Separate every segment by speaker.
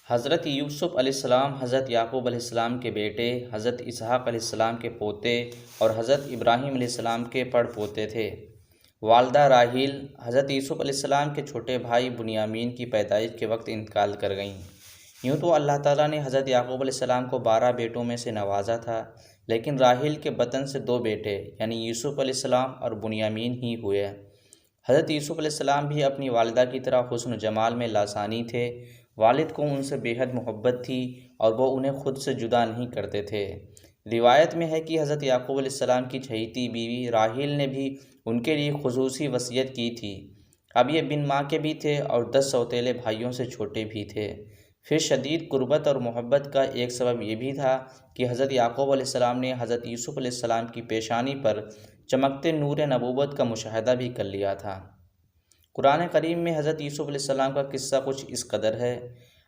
Speaker 1: حضرت یوسف علیہ السلام حضرت یعقوب علیہ السلام کے بیٹے، حضرت اسحاق علیہ السلام کے پوتے اور حضرت ابراہیم علیہ السلام کے پڑ پوتے تھے۔ والدہ راحیل حضرت یوسف علیہ السلام کے چھوٹے بھائی بنیامین کی پیدائش کے وقت انتقال کر گئیں۔ یوں تو اللہ تعالیٰ نے حضرت یعقوب علیہ السلام کو 12 بیٹوں میں سے نوازا تھا، لیکن راحیل کے بطن سے 2 بیٹے یعنی یوسف علیہ السلام اور بنیامین ہی ہوئے۔ حضرت یوسف علیہ السلام بھی اپنی والدہ کی طرح حسن و جمال میں لاسانی تھے۔ والد کو ان سے بے حد محبت تھی اور وہ انہیں خود سے جدا نہیں کرتے تھے۔ روایت میں ہے کہ حضرت یعقوب علیہ السلام کی چہیتی بیوی راحیل نے بھی ان کے لیے خصوصی وصیت کی تھی۔ اب یہ بن ماں کے بھی تھے اور 10 سوتیلے بھائیوں سے چھوٹے بھی تھے۔ پھر شدید قربت اور محبت کا ایک سبب یہ بھی تھا کہ حضرت یعقوب علیہ السلام نے حضرت یوسف علیہ السلام کی پیشانی پر چمکتے نور نبوت کا مشاہدہ بھی کر لیا تھا۔ قرآن کریم میں حضرت یوسف علیہ السلام کا قصہ کچھ اس قدر ہے۔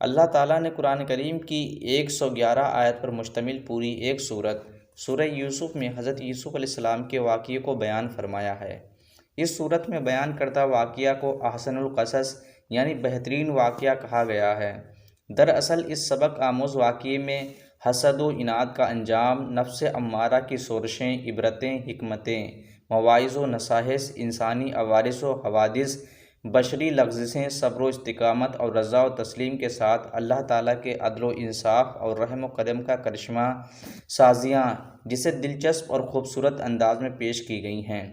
Speaker 1: اللہ تعالیٰ نے قرآن کریم کی 111 آیت پر مشتمل پوری ایک سورت سورہ یوسف میں حضرت یوسف علیہ السلام کے واقعے کو بیان فرمایا ہے۔ اس سورت میں بیان کردہ واقعہ کو احسن القصص یعنی بہترین واقعہ کہا گیا ہے۔ دراصل اس سبق آموز واقعے میں حسد و اناد کا انجام، نفس امارہ کی سورشیں، عبرتیں، حکمتیں، مواعظ و نصائح، انسانی عوارض و حوادث، بشری لغزشیں، صبر و استقامت اور رضا و تسلیم کے ساتھ اللہ تعالیٰ کے عدل و انصاف اور رحم و کرم کا کرشمہ سازیاں جسے دلچسپ اور خوبصورت انداز میں پیش کی گئی ہیں،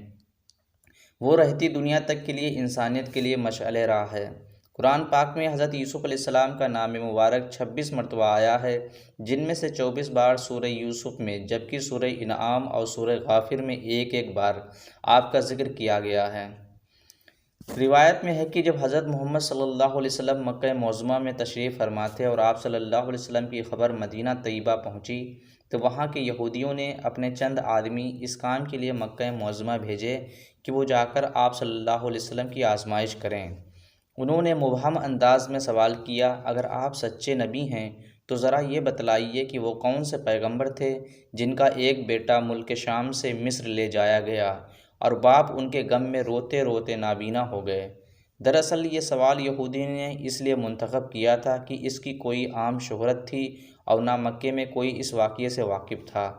Speaker 1: وہ رہتی دنیا تک کے لیے انسانیت کے لیے مشعل راہ ہے۔ قرآن پاک میں حضرت یوسف علیہ السلام کا نام مبارک 26 مرتبہ آیا ہے، جن میں سے 24 بار سورہ یوسف میں، جبکہ سورہ انعام اور سورہ غافر میں ایک بار آپ کا ذکر کیا گیا ہے۔ روایت میں ہے کہ جب حضرت محمد صلی اللہ علیہ وسلم مکہ معظمہ میں تشریف فرما تھے اور آپ صلی اللہ علیہ وسلم کی خبر مدینہ طیبہ پہنچی تو وہاں کے یہودیوں نے اپنے چند آدمی اس کام کے لیے مکہ معظمہ بھیجے کہ وہ جا کر آپ صلی اللہ علیہ وسلم کی آزمائش کریں۔ انہوں نے مبہم انداز میں سوال کیا، اگر آپ سچے نبی ہیں تو ذرا یہ بتلائیے کہ وہ کون سے پیغمبر تھے جن کا ایک بیٹا ملک شام سے مصر لے جایا گیا اور باپ ان کے غم میں روتے روتے نابینا ہو گئے۔ دراصل یہ سوال یہودی نے اس لیے منتخب کیا تھا کہ اس کی کوئی عام شہرت تھی اور نہ مکے میں کوئی اس واقعے سے واقف تھا،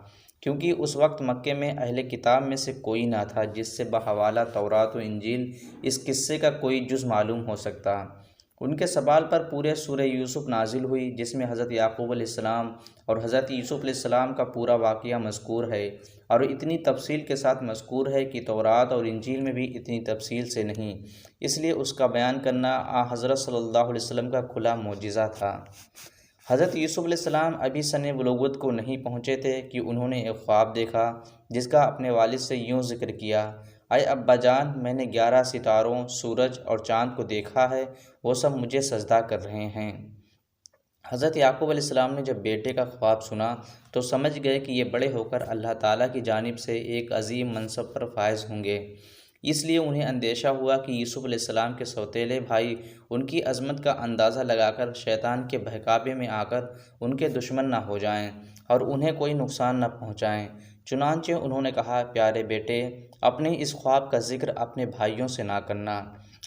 Speaker 1: کیونکہ اس وقت مکے میں اہل کتاب میں سے کوئی نہ تھا جس سے بحوالہ تورات و انجیل اس قصے کا کوئی جز معلوم ہو سکتا۔ ان کے سوال پر پورے سورہ یوسف نازل ہوئی، جس میں حضرت یعقوب علیہ السلام اور حضرت یوسف علیہ السلام کا پورا واقعہ مذکور ہے، اور اتنی تفصیل کے ساتھ مذکور ہے کہ تورات اور انجیل میں بھی اتنی تفصیل سے نہیں، اس لیے اس کا بیان کرنا حضرت صلی اللہ علیہ وسلم کا کھلا معجزہ تھا۔ حضرت یوسف علیہ السلام ابھی سن بلوغت کو نہیں پہنچے تھے کہ انہوں نے ایک خواب دیکھا جس کا اپنے والد سے یوں ذکر کیا، اے ابا جان، میں نے 11 ستاروں، سورج اور چاند کو دیکھا ہے، وہ سب مجھے سجدہ کر رہے ہیں۔ حضرت یعقوب علیہ السلام نے جب بیٹے کا خواب سنا تو سمجھ گئے کہ یہ بڑے ہو کر اللہ تعالیٰ کی جانب سے ایک عظیم منصب پر فائز ہوں گے، اس لیے انہیں اندیشہ ہوا کہ یوسف علیہ السلام کے سوتیلے بھائی ان کی عظمت کا اندازہ لگا کر شیطان کے بہکاوے میں آ کر ان کے دشمن نہ ہو جائیں اور انہیں کوئی نقصان نہ پہنچائیں۔ چنانچہ انہوں نے کہا، پیارے بیٹے، اپنے اس خواب کا ذکر اپنے بھائیوں سے نہ کرنا،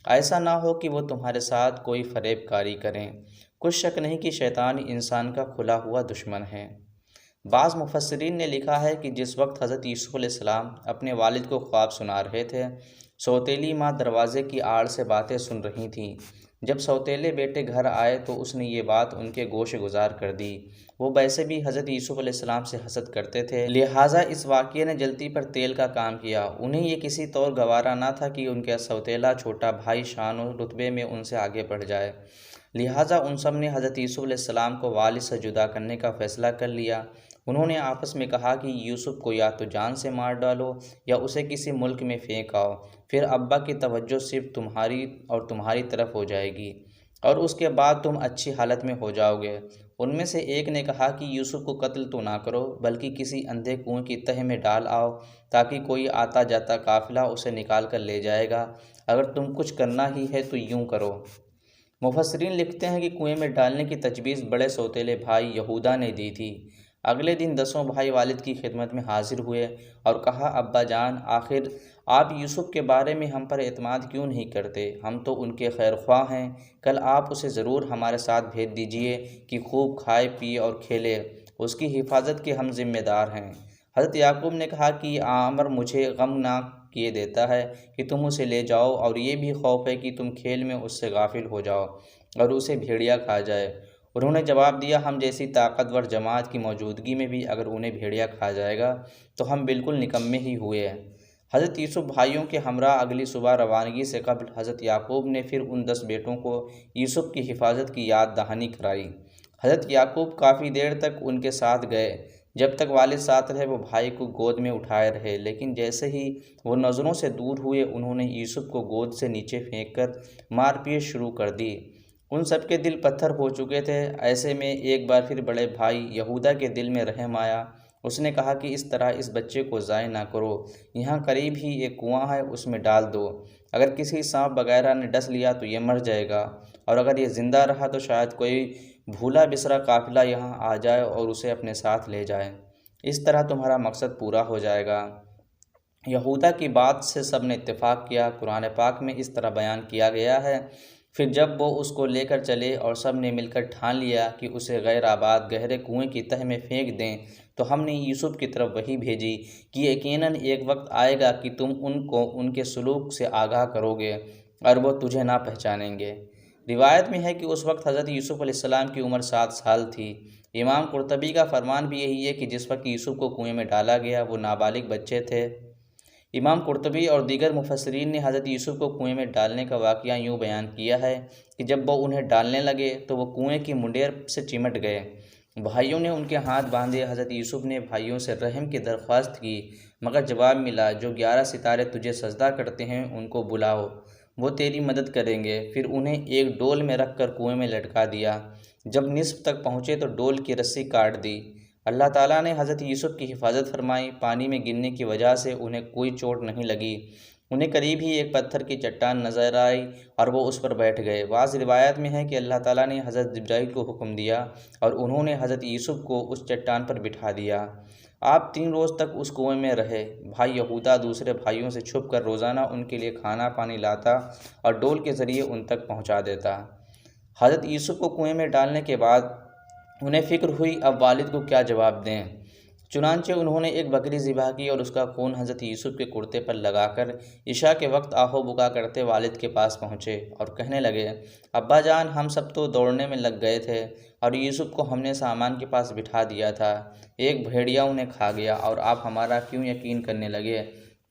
Speaker 1: ایسا نہ ہو کہ وہ تمہارے ساتھ کوئی فریب کاری کریں۔ کچھ شک نہیں کہ شیطان انسان کا کھلا ہوا دشمن ہے۔ بعض مفسرین نے لکھا ہے کہ جس وقت حضرت یوسف علیہ السلام اپنے والد کو خواب سنا رہے تھے، سوتیلی ماں دروازے کی آڑ سے باتیں سن رہی تھیں۔ جب سوتیلے بیٹے گھر آئے تو اس نے یہ بات ان کے گوش گزار کر دی۔ وہ ویسے بھی حضرت یوسف علیہ السلام سے حسد کرتے تھے، لہٰذا اس واقعے نے جلتی پر تیل کا کام کیا۔ انہیں یہ کسی طور گوارا نہ تھا کہ ان کا سوتیلا چھوٹا بھائی شان و رتبے میں ان سے آگے بڑھ جائے، لہٰذا ان سب نے حضرت یوسف علیہ السلام کو والد سے جدا کرنے کا فیصلہ کر لیا۔ انہوں نے آپس میں کہا کہ یوسف کو یا تو جان سے مار ڈالو یا اسے کسی ملک میں پھینک آؤ، پھر ابا کی توجہ صرف تمہاری اور تمہاری طرف ہو جائے گی اور اس کے بعد تم اچھی حالت میں ہو جاؤ گے۔ ان میں سے ایک نے کہا کہ یوسف کو قتل تو نہ کرو، بلکہ کسی اندھے کنویں کی تہ میں ڈال آؤ تاکہ کوئی آتا جاتا قافلہ اسے نکال کر لے جائے گا۔ اگر تم کچھ کرنا ہی ہے تو یوں کرو۔ مفسرین لکھتے ہیں کہ کنویں میں ڈالنے کی تجویز بڑے سوتیلے بھائی یہودا نے دی تھی۔ اگلے دن 10 بھائی والد کی خدمت میں حاضر ہوئے اور کہا، ابا جان، آخر آپ یوسف کے بارے میں ہم پر اعتماد کیوں نہیں کرتے؟ ہم تو ان کے خیر خواہ ہیں، کل آپ اسے ضرور ہمارے ساتھ بھیج دیجئے کہ خوب کھائے پیے اور کھیلے، اس کی حفاظت کے ہم ذمہ دار ہیں۔ حضرت یعقوب نے کہا کہ یہ امر مجھے غمناک کیے دیتا ہے کہ تم اسے لے جاؤ، اور یہ بھی خوف ہے کہ تم کھیل میں اس سے غافل ہو جاؤ اور اسے بھیڑیا کھا جائے۔ انہوں نے جواب دیا، ہم جیسی طاقتور جماعت کی موجودگی میں بھی اگر انہیں بھیڑیا کھا جائے گا تو ہم بالکل نکمے ہی ہوئے ہیں۔ حضرت یوسف بھائیوں کے ہمراہ اگلی صبح روانگی سے قبل حضرت یعقوب نے پھر ان 10 بیٹوں کو یوسف کی حفاظت کی یاد دہانی کرائی۔ حضرت یعقوب کافی دیر تک ان کے ساتھ گئے، جب تک والد ساتھ رہے وہ بھائی کو گود میں اٹھائے رہے، لیکن جیسے ہی وہ نظروں سے دور ہوئے انہوں نے یوسف کو گود سے نیچے پھینک کر مار پیٹ شروع کر دی۔ ان سب کے دل پتھر ہو چکے تھے۔ ایسے میں ایک بار پھر بڑے بھائی یہودا کے دل میں رحم آیا۔ اس نے کہا کہ اس طرح اس بچے کو ضائع نہ کرو، یہاں قریب ہی ایک کنواں ہے، اس میں ڈال دو، اگر کسی سانپ وغیرہ نے ڈس لیا تو یہ مر جائے گا، اور اگر یہ زندہ رہا تو شاید کوئی بھولا بسرا قافلہ یہاں آ جائے اور اسے اپنے ساتھ لے جائے، اس طرح تمہارا مقصد پورا ہو جائے گا۔ یہودا کی بات سے سب نے اتفاق کیا۔ قرآن پاک میں اس طرح بیان کیا گیا ہے، پھر جب وہ اس کو لے کر چلے اور سب نے مل کر ٹھان لیا کہ اسے غیر آباد گہرے کنویں کی تہ میں پھینک دیں، تو ہم نے یوسف کی طرف وحی بھیجی کہ یقیناً ایک وقت آئے گا کہ تم ان کو ان کے سلوک سے آگاہ کرو گے اور وہ تجھے نہ پہچانیں گے۔ روایت میں ہے کہ اس وقت حضرت یوسف علیہ السلام کی عمر 7 سال تھی۔ امام قرطبی کا فرمان بھی یہی ہے کہ جس وقت یوسف کو کنویں میں ڈالا گیا وہ نابالغ بچے تھے۔ امام قرطبی اور دیگر مفسرین نے حضرت یوسف کو کنویں میں ڈالنے کا واقعہ یوں بیان کیا ہے کہ جب وہ انہیں ڈالنے لگے تو وہ کنویں کی منڈیر سے چمٹ گئے۔ بھائیوں نے ان کے ہاتھ باندھے۔ حضرت یوسف نے بھائیوں سے رحم کی درخواست کی، مگر جواب ملا، جو 11 ستارے تجھے سجدہ کرتے ہیں ان کو بلاؤ، وہ تیری مدد کریں گے۔ پھر انہیں ایک ڈول میں رکھ کر کنویں میں لٹکا دیا۔ جب نصف تک پہنچے تو ڈول کی رسی کاٹ دی۔ اللہ تعالیٰ نے حضرت یوسف کی حفاظت فرمائی۔ پانی میں گرنے کی وجہ سے انہیں کوئی چوٹ نہیں لگی۔ انہیں قریب ہی ایک پتھر کی چٹان نظر آئی اور وہ اس پر بیٹھ گئے۔ بعض روایات میں ہے کہ اللہ تعالیٰ نے حضرت جبرائیل کو حکم دیا اور انہوں نے حضرت یوسف کو اس چٹان پر بٹھا دیا۔ آپ 3 روز تک اس کنویں میں رہے۔ بھائی یہودا دوسرے بھائیوں سے چھپ کر روزانہ ان کے لیے کھانا پانی لاتا اور ڈول کے ذریعے ان تک پہنچا دیتا۔ حضرت یوسف کو کنویں میں ڈالنے کے بعد انہیں فکر ہوئی اب والد کو کیا جواب دیں۔ چنانچہ انہوں نے ایک بکری ذبح کی اور اس کا خون حضرت یوسف کے کرتے پر لگا کر عشاء کے وقت آہو بکا کرتے والد کے پاس پہنچے اور کہنے لگے، ابا جان، ہم سب تو دوڑنے میں لگ گئے تھے اور یوسف کو ہم نے سامان کے پاس بٹھا دیا تھا، ایک بھیڑیا انہیں کھا گیا، اور آپ ہمارا کیوں یقین کرنے لگے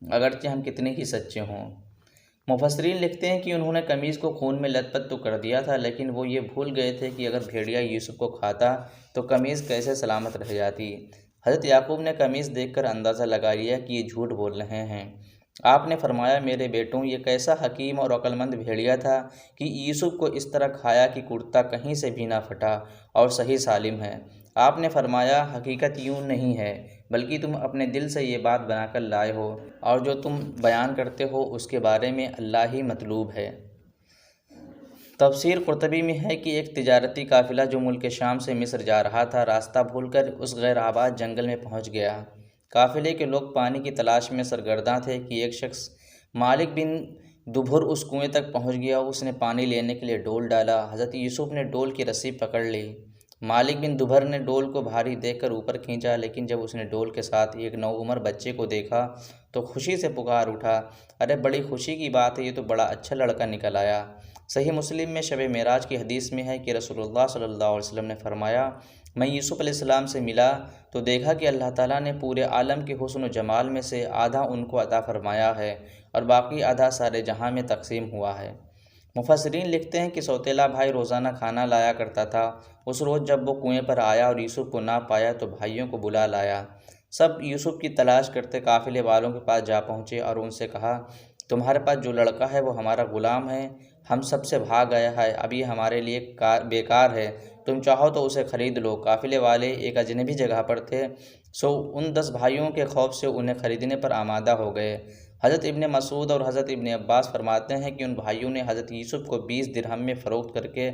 Speaker 1: اگرچہ ہم کتنے ہی سچے ہوں؟ مفسرین لکھتے ہیں کہ انہوں نے قمیص کو خون میں لت پت تو کر دیا تھا، لیکن وہ یہ بھول گئے تھے کہ اگر بھیڑیا یوسف کو کھاتا تو قمیص کیسے سلامت رہ جاتی۔ حضرت یعقوب نے قمیص دیکھ کر اندازہ لگا لیا کہ یہ جھوٹ بول رہے ہیں۔ آپ نے فرمایا، میرے بیٹوں، یہ کیسا حکیم اور عقل مند بھیڑیا تھا کہ یوسف کو اس طرح کھایا کہ کرتا کہیں سے بھی نہ پھٹا اور صحیح سالم ہے۔ آپ نے فرمایا، حقیقت یوں نہیں ہے، بلکہ تم اپنے دل سے یہ بات بنا کر لائے ہو، اور جو تم بیان کرتے ہو اس کے بارے میں اللہ ہی مطلوب ہے۔ تفسیر قرطبی میں ہے کہ ایک تجارتی قافلہ جو ملک شام سے مصر جا رہا تھا، راستہ بھول کر اس غیر آباد جنگل میں پہنچ گیا۔ قافلے کے لوگ پانی کی تلاش میں سرگرداں تھے کہ ایک شخص مالک بن دبھر اس کنویں تک پہنچ گیا۔ اس نے پانی لینے کے لیے ڈول ڈالا۔ حضرت یوسف نے ڈول کی رسی پکڑ لی۔ مالک بن دبھر نے ڈول کو بھاری دیکھ کر اوپر کھینچا، لیکن جب اس نے ڈول کے ساتھ ایک نوعمر بچے کو دیکھا تو خوشی سے پکار اٹھا، ارے بڑی خوشی کی بات ہے، یہ تو بڑا اچھا لڑکا نکل آیا۔ صحیح مسلم میں شب معراج کی حدیث میں ہے کہ رسول اللہ صلی اللہ علیہ وسلم نے فرمایا، میں یوسف علیہ السلام سے ملا تو دیکھا کہ اللہ تعالیٰ نے پورے عالم کے حسن و جمال میں سے آدھا ان کو عطا فرمایا ہے اور باقی آدھا سارے جہاں میں تقسیم ہوا ہے۔ مفسرین لکھتے ہیں کہ سوتیلا بھائی روزانہ کھانا لایا کرتا تھا۔ اس روز جب وہ کنویں پر آیا اور یوسف کو نہ پایا تو بھائیوں کو بلا لایا۔ سب یوسف کی تلاش کرتے قافلے والوں کے پاس جا پہنچے اور ان سے کہا، تمہارے پاس جو لڑکا ہے وہ ہمارا غلام ہے، ہم سب سے بھاگ گیا ہے، اب یہ ہمارے لیے بیکار ہے، تم چاہو تو اسے خرید لو۔ قافلے والے ایک اجنبی جگہ پر تھے، سو ان 10 بھائیوں کے خوف سے انہیں خریدنے پر آمادہ ہو گئے۔ حضرت ابن مسعود اور حضرت ابن عباس فرماتے ہیں کہ ان بھائیوں نے حضرت یوسف کو 20 درہم میں فروخت کر کے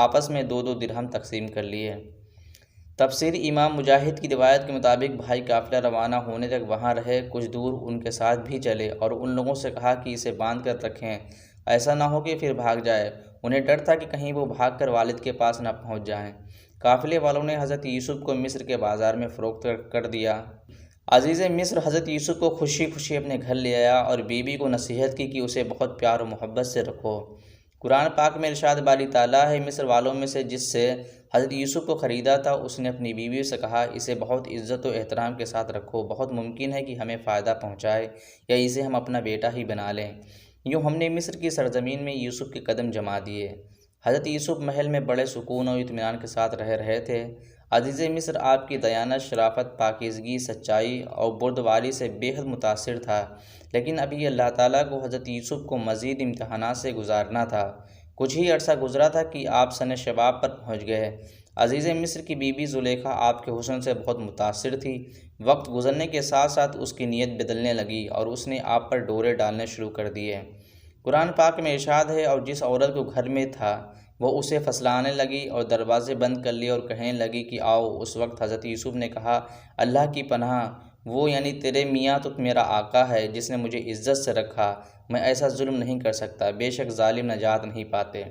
Speaker 1: آپس میں 2 درہم تقسیم کر لیے۔ تفسیر امام مجاہد کی روایت کے مطابق بھائی قافلہ روانہ ہونے تک وہاں رہے، کچھ دور ان کے ساتھ بھی چلے اور ان لوگوں سے کہا کہ اسے باندھ کر رکھیں، ایسا نہ ہو کہ پھر بھاگ جائے۔ انہیں ڈر تھا کہ کہیں وہ بھاگ کر والد کے پاس نہ پہنچ جائیں۔ قافلے والوں نے حضرت یوسف کو مصر کے بازار میں فروخت کر دیا۔ عزیز مصر حضرت یوسف کو خوشی خوشی اپنے گھر لے آیا اور بیوی کو نصیحت کی کہ اسے بہت پیار و محبت سے رکھو۔ قرآن پاک میں ارشاد باری تعالیٰ ہے، مصر والوں میں سے جس سے حضرت یوسف کو خریدا تھا اس نے اپنی بیوی سے کہا اسے بہت عزت و احترام کے ساتھ رکھو، بہت ممکن ہے کہ ہمیں فائدہ پہنچائے یا اسے ہم اپنا بیٹا ہی بنا لیں۔ یوں ہم نے مصر کی سرزمین میں یوسف کے قدم جما دیے۔ حضرت یوسف محل میں بڑے سکون اور اطمینان کے ساتھ رہ رہے تھے۔ عزیز مصر آپ کی دیانت، شرافت، پاکیزگی، سچائی اور بردباری سے بے حد متاثر تھا، لیکن ابھی اللہ تعالیٰ کو حضرت یوسف کو مزید امتحانات سے گزارنا تھا۔ کچھ ہی عرصہ گزرا تھا کہ آپ سن شباب پر پہنچ گئے۔ عزیز مصر کی بیوی زلیخا آپ کے حسن سے بہت متاثر تھی۔ وقت گزرنے کے ساتھ ساتھ اس کی نیت بدلنے لگی اور اس نے آپ پر ڈورے ڈالنے شروع کر دیے۔ قرآن پاک میں ارشاد ہے، اور جس عورت کو گھر میں تھا وہ اسے پھسلانے لگی اور دروازے بند کر لیے اور کہنے لگی کہ آؤ۔ اس وقت حضرت یوسف نے کہا، اللہ کی پناہ، وہ یعنی تیرے میاں تو میرا آقا ہے جس نے مجھے عزت سے رکھا، میں ایسا ظلم نہیں کر سکتا، بے شک ظالم نجات نہیں پاتے۔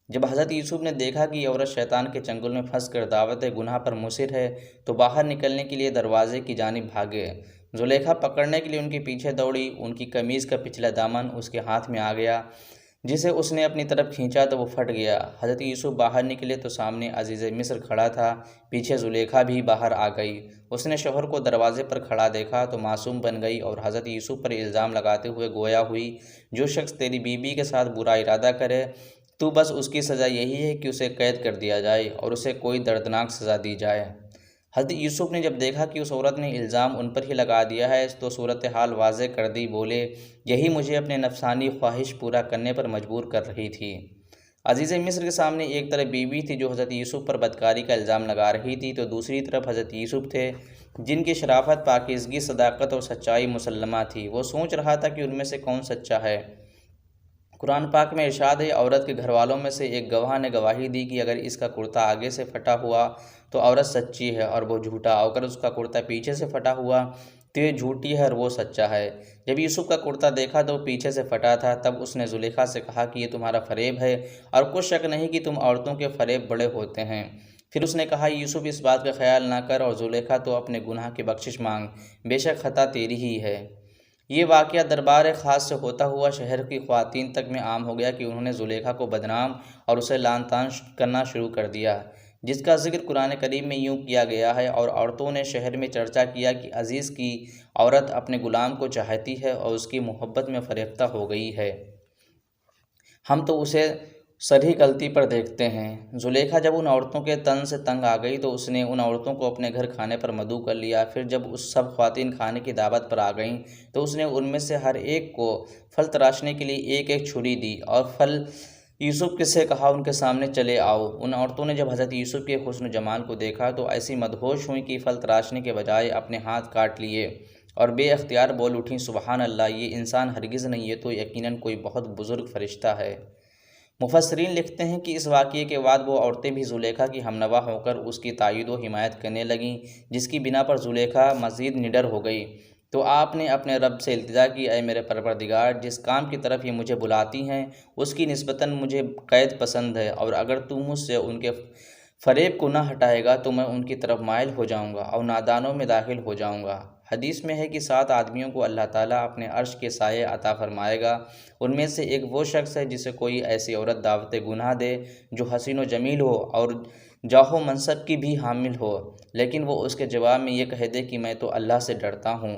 Speaker 1: جب حضرت یوسف نے دیکھا کہ یہ عورت شیطان کے چنگل میں پھنس کر دعوت گناہ پر مصر ہے تو باہر نکلنے کے لیے دروازے کی جانب بھاگے۔ زلیخا پکڑنے کے لیے ان کے پیچھے دوڑی، ان کی قمیض کا پچھلا دامن اس کے ہاتھ میں آ گیا، جسے اس نے اپنی طرف کھینچا تو وہ پھٹ گیا۔ حضرت یوسف باہر نکلے تو سامنے عزیز مصر کھڑا تھا، پیچھے زلیخا بھی باہر آ گئی۔ اس نے شوہر کو دروازے پر کھڑا دیکھا تو معصوم بن گئی اور حضرت یوسف پر الزام لگاتے ہوئے گویا ہوئی، جو شخص تیری بیوی کے ساتھ برا ارادہ کرے تو بس اس کی سزا یہی ہے کہ اسے قید کر دیا جائے اور اسے کوئی دردناک سزا دی جائے۔ حضرت یوسف نے جب دیکھا کہ اس عورت نے الزام ان پر ہی لگا دیا ہے تو صورتحال واضح کر دی، بولے یہی مجھے اپنے نفسانی خواہش پورا کرنے پر مجبور کر رہی تھی۔ عزیز مصر کے سامنے ایک طرف بیوی تھی جو حضرت یوسف پر بدکاری کا الزام لگا رہی تھی تو دوسری طرف حضرت یوسف تھے جن کی شرافت، پاکیزگی، صداقت اور سچائی مسلمہ تھی۔ وہ سوچ رہا تھا کہ ان میں سے کون سچا ہے۔ قرآن پاک میں ارشاد ہے، عورت کے گھر والوں میں سے ایک گواہ نے گواہی دی کہ اگر اس کا کرتا آگے سے پھٹا ہوا تو عورت سچی ہے اور وہ جھوٹا، اور اگر اس کا کرتا پیچھے سے پھٹا ہوا تو یہ جھوٹی ہے اور وہ سچا ہے۔ جب یوسف کا کرتا دیکھا تو وہ پیچھے سے پھٹا تھا، تب اس نے زلیخا سے کہا کہ یہ تمہارا فریب ہے اور کچھ شک نہیں کہ تم عورتوں کے فریب بڑے ہوتے ہیں۔ پھر اس نے کہا، یوسف اس بات کا خیال نہ کر اور زلیخا تو اپنے گناہ کی بخشش مانگ، بے شک خطا تیری ہی ہے۔ یہ واقعہ دربار خاص سے ہوتا ہوا شہر کی خواتین تک میں عام ہو گیا کہ انہوں نے زلیخا کو بدنام اور اسے لعن طعن کرنا شروع کر دیا، جس کا ذکر قرآن کریم میں یوں کیا گیا ہے، اور عورتوں نے شہر میں چرچا کیا کہ عزیز کی عورت اپنے غلام کو چاہتی ہے اور اس کی محبت میں فریفتہ ہو گئی ہے، ہم تو اسے سری غلطی پر دیکھتے ہیں۔ زلیخا جب ان عورتوں کے تن سے تنگ آ گئی تو اس نے ان عورتوں کو اپنے گھر کھانے پر مدعو کر لیا۔ پھر جب اس سب خواتین کھانے کی دعوت پر آ گئیں تو اس نے ان میں سے ہر ایک کو پھل تراشنے کے لیے ایک ایک چھری دی اور پھل یوسف سے کہا ان کے سامنے چلے آؤ۔ ان عورتوں نے جب حضرت یوسف کے حسن و جمال کو دیکھا تو ایسی مدہوش ہوئیں کہ پھل تراشنے کے بجائے اپنے ہاتھ کاٹ لیے اور بے اختیار بول اٹھیں، سبحان اللہ، یہ انسان ہرگز نہیں، یہ تو یقیناً کوئی بہت بزرگ فرشتہ ہے۔ مفسرین لکھتے ہیں کہ اس واقعے کے بعد وہ عورتیں بھی زلیخا کی ہمنوا ہو کر اس کی تائید و حمایت کرنے لگیں، جس کی بنا پر زلیخا مزید نڈر ہو گئی۔ تو آپ نے اپنے رب سے التجا کی، اے میرے پروردگار، جس کام کی طرف یہ مجھے بلاتی ہیں اس کی نسبتاً مجھے قید پسند ہے، اور اگر تو مجھ سے ان کے فریب کو نہ ہٹائے گا تو میں ان کی طرف مائل ہو جاؤں گا اور نادانوں میں داخل ہو جاؤں گا۔ حدیث میں ہے کہ 7 آدمیوں کو اللہ تعالیٰ اپنے عرش کے سائے عطا فرمائے گا، ان میں سے ایک وہ شخص ہے جسے کوئی ایسی عورت دعوت گناہ دے جو حسین و جمیل ہو اور جاہ و منصب کی بھی حامل ہو، لیکن وہ اس کے جواب میں یہ کہہ دے کہ میں تو اللہ سے ڈرتا ہوں۔